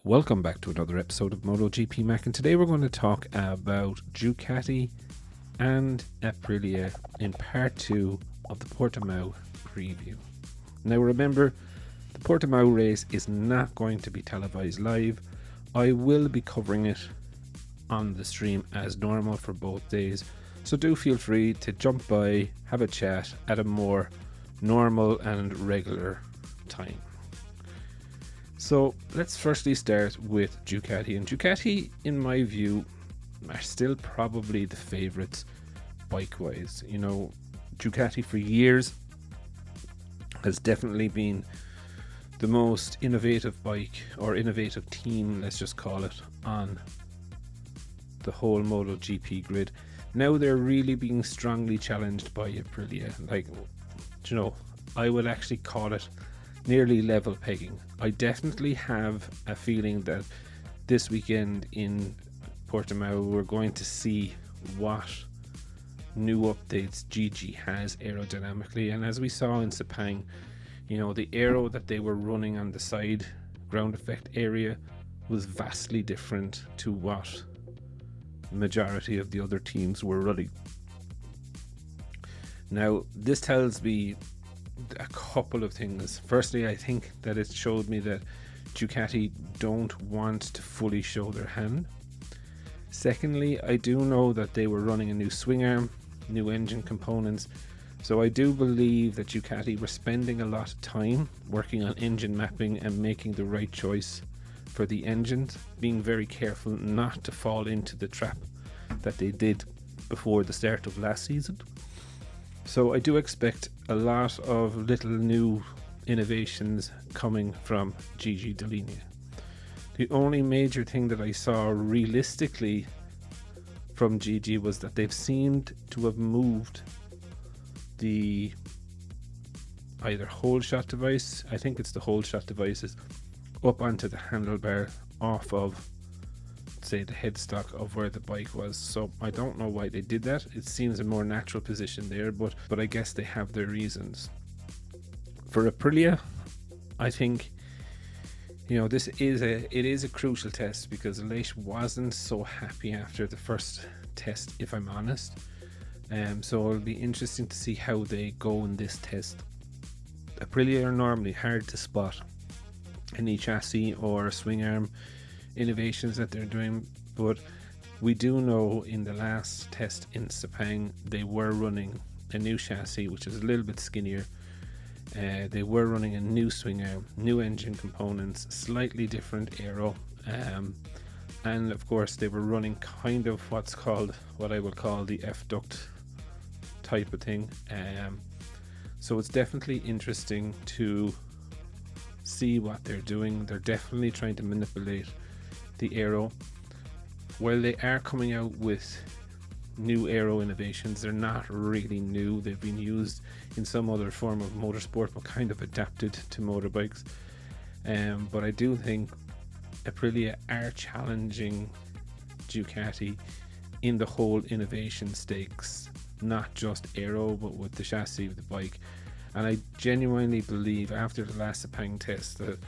Welcome back to another episode of Motogp Mac, and today we're going to talk about Ducati and Aprilia in part 2 of the Portimão preview. Now remember, the Portimão race is not going to be televised live. I will be covering it on the stream as normal for both days, so do feel free to jump by, have a chat at a more normal and regular time. So let's firstly start with Ducati, and Ducati in my view are still probably the favourites bike wise. You know, Ducati for years has definitely been the most innovative bike or innovative team, let's just call it, on the whole MotoGP grid. Now they're really being strongly challenged by Aprilia. Like, you know, I would actually call it nearly level pegging. I definitely have a feeling that this weekend in Portimão we're going to see what new updates GG has aerodynamically, and as we saw in Sepang, you know, the aero that they were running on the side ground effect area was vastly different to what majority of the other teams were running. Now this tells me a couple of things. Firstly, I think that it showed me that Ducati don't want to fully show their hand. Secondly, I do know that they were running a new swing arm, new engine components, so I do believe that Ducati were spending a lot of time working on engine mapping and making the right choice for the engines, being very careful not to fall into the trap that they did before the start of last season. So I do expect a lot of little new innovations coming from GG Dall'Igna. The only major thing that I saw realistically from GG was that they've seemed to have moved the either hold shot device, I think it's the hold shot devices, up onto the handlebar off of, say, the headstock of where the bike was. So I don't know why they did that. It seems a more natural position there, but I guess they have their reasons. For Aprilia, I think, you know, it is a crucial test because Aleix wasn't so happy after the first test, if I'm honest. So it'll be interesting to see how they go in this test. Aprilia are normally hard to spot any chassis or swing arm innovations that they're doing, but we do know in the last test in Sepang they were running a new chassis which is a little bit skinnier. They were running a new swing arm, new engine components, slightly different aero, and of course they were running kind of what I would call the F-duct type of thing. So it's definitely interesting to see what they're doing. They're definitely trying to manipulate the aero. While they are coming out with new aero innovations, they're not really new. They've been used in some other form of motorsport but kind of adapted to motorbikes. But I do think Aprilia are challenging Ducati in the whole innovation stakes, not just aero but with the chassis of the bike. And I genuinely believe after the last Sepang test that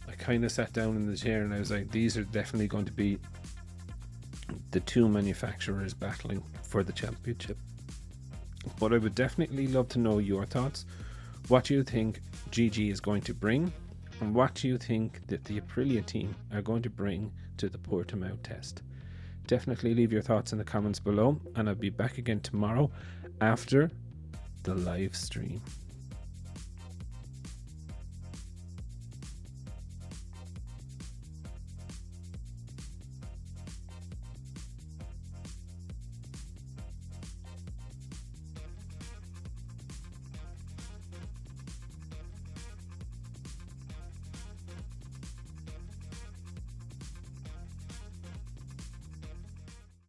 I kind of sat down in the chair and I was like, these are definitely going to be the two manufacturers battling for the championship. But I would definitely love to know your thoughts. What do you think GG is going to bring, and what do you think that the Aprilia team are going to bring to the Portimão test? Definitely leave your thoughts in the comments below, and I'll be back again tomorrow after the live stream.